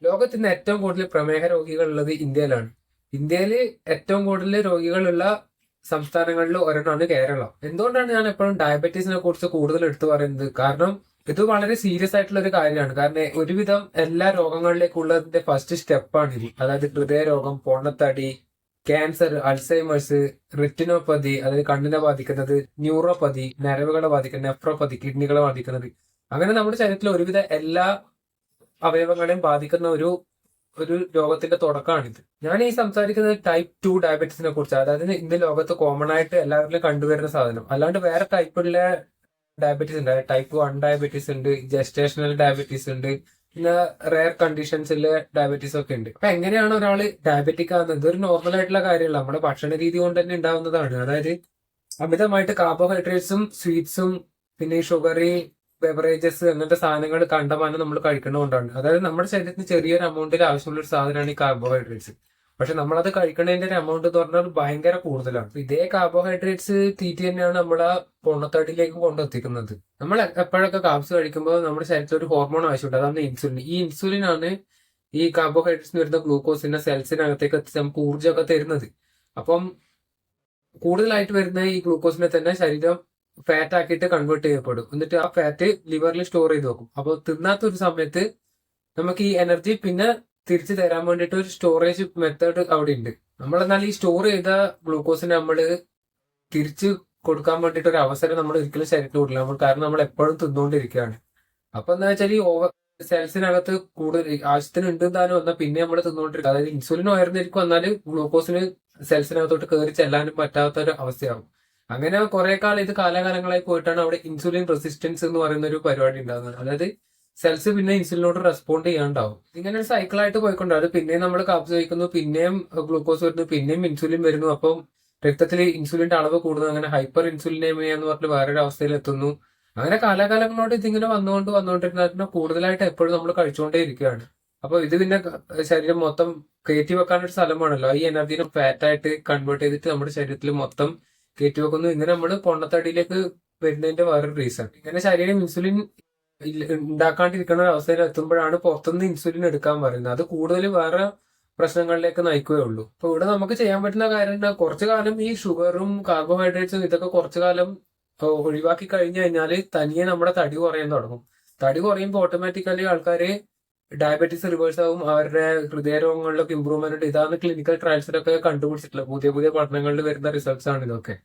ലോകത്ത് ഇന്ന് ഏറ്റവും കൂടുതൽ പ്രമേഹ രോഗികളുള്ളത് ഇന്ത്യയിലാണ്. ഇന്ത്യയിൽ ഏറ്റവും കൂടുതൽ രോഗികളുള്ള സംസ്ഥാനങ്ങളിൽ ഒരെണ്ണമാണ് കേരളം. എന്തുകൊണ്ടാണ് ഞാൻ എപ്പോഴും ഡയബറ്റീസിനെ കുറിച്ച് കൂടുതൽ എടുത്തു പറയുന്നത്? കാരണം ഇത് വളരെ സീരിയസ് ആയിട്ടുള്ള ഒരു കാര്യമാണ്. കാരണം ഒരുവിധം എല്ലാ രോഗങ്ങളിലേക്കുള്ളതിന്റെ ഫസ്റ്റ് സ്റ്റെപ്പാണ് ഇത്. അതായത് ഹൃദയരോഗം, പൊണ്ണത്തടി, ക്യാൻസർ, അൾസൈമേഴ്സ്, റെറ്റിനോപ്പതി, അതായത് കണ്ണിനെ ബാധിക്കുന്നത്, ന്യൂറോപ്പതി, നരവുകളെ ബാധിക്കുന്നത്, നെഫ്രോപ്പതി, കിഡ്നികളെ ബാധിക്കുന്നത്. അങ്ങനെ നമ്മുടെ ശരീരത്തിൽ ഒരുവിധ എല്ലാ അവയവങ്ങളെയും ബാധിക്കുന്ന ഒരു ഒരു രോഗത്തിന്റെ തുടക്കമാണിത്. ഞാൻ ഈ സംസാരിക്കുന്നത് ടൈപ്പ് 2 ഡയബറ്റീസിനെ കുറിച്ച്. അതായത് ഇന്ന് ലോകത്ത് കോമൺ ആയിട്ട് എല്ലാവരിലും കണ്ടുവരുന്ന സാധനം. അല്ലാണ്ട് വേറെ ടൈപ്പുള്ള ഡയബറ്റീസ് ഉണ്ട്. ടൈപ്പ് 1 ഡയബറ്റീസ് ഉണ്ട്, ജെസ്റ്റേഷണൽ ഡയബറ്റീസ് ഉണ്ട്, പിന്നെ റെയർ കണ്ടീഷൻസിലെ ഡയബറ്റീസ് ഒക്കെ ഉണ്ട്. അപ്പൊ എങ്ങനെയാണ് ഒരാൾ ഡയബറ്റിക് ആകുന്നത്? ഇതൊരു നോർമൽ ആയിട്ടുള്ള കാര്യമല്ല, നമ്മുടെ ഭക്ഷണ രീതി കൊണ്ട് തന്നെ ഉണ്ടാവുന്നതാണ്. അതായത് അമിതമായിട്ട് കാർബോഹൈഡ്രേറ്റ്സും സ്വീറ്റ്സും പിന്നെ ഈ ഷുഗറി ബെവറേജസ് അങ്ങനത്തെ സാധനങ്ങൾ കണ്ടമാനം നമ്മൾ കഴിക്കുന്നതുകൊണ്ടാണ്. അതായത് നമ്മുടെ ശരീരത്തിന് ചെറിയൊരു എമൗണ്ടിൽ ആവശ്യമുള്ള ഒരു സാധനമാണ് ഈ കാർബോഹൈഡ്രേറ്റ്സ്. പക്ഷെ നമ്മളത് കഴിക്കുന്നതിന്റെ ഒരു എമൗണ്ട് എന്ന് പറഞ്ഞാൽ ഭയങ്കര കൂടുതലാണ്. ഇതേ കാർബോഹൈഡ്രേറ്റ്സ് തീറ്റി തന്നെയാണ് നമ്മളെ പൊണ്ണത്തടിയിലേക്ക് കൊണ്ടെത്തിക്കുന്നത്. നമ്മൾ എപ്പോഴൊക്കെ കാർബ്സ് കഴിക്കുമ്പോൾ നമ്മുടെ ശരീരത്തിൽ ഒരു ഹോർമോൺ ആവശ്യമുണ്ട്, അതാണ് ഇൻസുലിൻ. ഈ ഇൻസുലിനാണ് ഈ കാർബോഹൈഡ്രേറ്റ്സിന് വരുന്ന ഗ്ലൂക്കോസിന്റെ സെൽസിനകത്തേക്ക് എത്തിച്ച് നമുക്ക് ഊർജ്ജമൊക്കെ തരുന്നത്. അപ്പം കൂടുതലായിട്ട് വരുന്ന ഈ ഗ്ലൂക്കോസിനെ തന്നെ ശരീരം ഫാറ്റ് ആക്കിയിട്ട് കൺവേർട്ട് ചെയ്യപ്പെടും. എന്നിട്ട് ആ ഫാറ്റ് ലിവറിൽ സ്റ്റോർ ചെയ്ത് വെക്കും. അപ്പോൾ തിന്നാത്ത ഒരു സമയത്ത് നമുക്ക് ഈ എനർജി പിന്നെ തിരിച്ചു തരാൻ വേണ്ടിയിട്ട് ഒരു സ്റ്റോറേജ് മെത്തേഡ് അവിടെ ഉണ്ട്. നമ്മൾ എന്നാൽ ഈ സ്റ്റോർ ചെയ്ത ഗ്ലൂക്കോസിനെ നമ്മൾ തിരിച്ചു കൊടുക്കാൻ വേണ്ടിയിട്ട് ഒരു അവസരം നമ്മൾ ഒരിക്കലും ശരീരത്തിൽ കൊടുക്കില്ല. കാരണം നമ്മൾ എപ്പോഴും തിന്നുകൊണ്ടിരിക്കുകയാണ്. അപ്പൊ എന്താ വെച്ചാൽ ഈ ഓവർ സെൽസിനകത്ത് കൂടുതൽ ആവശ്യത്തിന് ഉണ്ട് താനും വന്നാൽ പിന്നെ നമ്മൾ തിന്നുകൊണ്ടിരിക്കുക. അതായത് ഇൻസുലിൻ ഉയർന്നിരിക്കും, എന്നാൽ ഗ്ലൂക്കോസിന് സെൽസിനകത്തോട്ട് കയറി ചെല്ലാനും പറ്റാത്ത ഒരു അവസ്ഥയാവും. അങ്ങനെ കുറെ കാലം ഇത് കാലാകാലങ്ങളായി പോയിട്ടാണ് അവിടെ ഇൻസുലിൻ റെസിസ്റ്റൻസ് എന്ന് പറയുന്ന ഒരു പരിപാടി ഉണ്ടാകുന്നത്. അതായത് സെൽസ് പിന്നെ ഇൻസുലിനോട് റെസ്പോണ്ട് ചെയ്യാണ്ടാവും. ഇങ്ങനെ ഒരു സൈക്കിളായിട്ട് പോയിക്കൊണ്ട് അത് പിന്നെയും നമ്മൾ കാപ്സ് കഴിക്കുന്നു, പിന്നെയും ഗ്ലൂക്കോസ് വരുന്നു, പിന്നെയും ഇൻസുലിൻ വരുന്നു. അപ്പം രക്തത്തിൽ ഇൻസുലിന്റെ അളവ് കൂടുന്നു. അങ്ങനെ ഹൈപ്പർ ഇൻസുലിനേമിയ എന്ന് പറഞ്ഞിട്ട് വേറൊരു അവസ്ഥയിൽ എത്തുന്നു. അങ്ങനെ കാലാകാലങ്ങളോട് ഇതിങ്ങനെ വന്നുകൊണ്ടിരുന്ന കൂടുതലായിട്ട് എപ്പോഴും നമ്മൾ കഴിച്ചുകൊണ്ടേ ഇരിക്കുകയാണ്. അപ്പൊ ഇത് പിന്നെ ശരീരം മൊത്തം കയറ്റി വെക്കാനൊരു സ്ഥലമാണല്ലോ. ഈ എനർജിനെ ഫാറ്റായിട്ട് കൺവേർട്ട് ചെയ്തിട്ട് നമ്മുടെ ശരീരത്തിൽ മൊത്തം കയറ്റി വെക്കുന്നു. ഇങ്ങനെ നമ്മൾ പൊണ്ണത്തടിയിലേക്ക് വരുന്നതിന്റെ വേറൊരു റീസൺ. ഇങ്ങനെ ശരീരം ഇൻസുലിൻ ഉണ്ടാക്കാണ്ടിരിക്കുന്ന ഒരു അവസ്ഥയിൽ എത്തുമ്പോഴാണ് പുറത്തുനിന്ന് ഇൻസുലിൻ എടുക്കാൻ പറയുന്നത്. അത് കൂടുതൽ വേറെ പ്രശ്നങ്ങളിലേക്ക് നയിക്കുകയുള്ളൂ. അപ്പൊ ഇവിടെ നമുക്ക് ചെയ്യാൻ പറ്റുന്ന കാര്യം എന്താ? കുറച്ചു കാലം ഈ ഷുഗറും കാർബോഹൈഡ്രേറ്റ്സും ഇതൊക്കെ കുറച്ചു കാലം ഒഴിവാക്കി കഴിഞ്ഞു കഴിഞ്ഞാൽ തനിയെ നമ്മുടെ തടി കുറയാൻ തുടങ്ങും. തടി കുറയുമ്പോൾ ഓട്ടോമാറ്റിക്കലി ആൾക്കാര് ഡയബറ്റീസ് റിവേഴ്സ് ആവും, അവരുടെ ഹൃദയരോഗങ്ങളിലൊക്കെ ഇമ്പ്രൂവ്മെന്റ് ഉണ്ട്. ഇതാണ് ക്ലിനിക്കൽ ട്രയൽസിലൊക്കെ കണ്ടുപിടിച്ചിട്ടുള്ളത്. പുതിയ പുതിയ പഠനങ്ങളിൽ വരുന്ന റിസൾട്ട്സ് ആണ് ഇതൊക്കെ.